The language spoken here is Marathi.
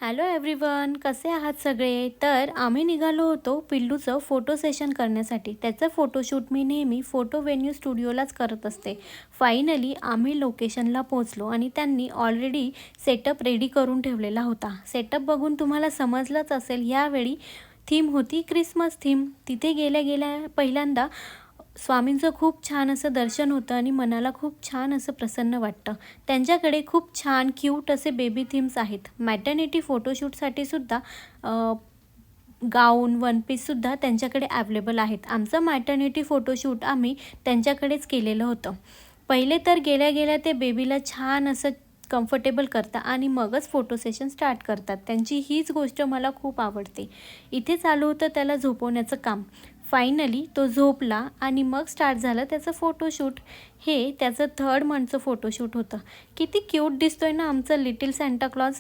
हॅलो एव्हरीवन, कसे आहात सगळे? तर आम्ही निघालो होतो पिल्लूचं फोटो सेशन करण्यासाठी. त्याचं फोटोशूट मी नेहमी फोटो व्हेन्यू स्टुडिओलाच करत असते. फायनली आम्ही लोकेशनला पोहोचलो आणि त्यांनी ऑलरेडी सेटअप रेडी करून ठेवलेला होता. सेटअप बघून तुम्हाला समजलंच असेल, यावेळी थीम होती क्रिसमस थीम. तिथे गेल्या गेल्या पहिल्यांदा स्वामींचं खूप छान असं दर्शन होतं आणि मनाला खूप छान असं प्रसन्न वाटतं. त्यांच्याकडे खूप छान क्यूट असे बेबी थीम्स आहेत. मॅटर्निटी फोटोशूटसाठी सुद्धा गाऊन वन पीससुद्धा त्यांच्याकडे अवेलेबल आहेत. आमचं मॅटर्निटी फोटोशूट आम्ही त्यांच्याकडेच केलेलं होतं. पहिले तर गेल्या गेल्या ते बेबीला छान असं कम्फर्टेबल करतात आणि मगच फोटो सेशन स्टार्ट करतात. त्यांची हीच गोष्ट मला खूप आवडते. इथे चालू होतं त्याला झोपवण्याचं काम. फायनली तो झोपला आणि मग स्टार्ट झालं त्याचं फोटोशूट. हे त्याचं 3rd मंथचं फोटोशूट होतं. किती क्यूट दिसतोय ना आमचं लिटिल सॅन्टा क्लॉज.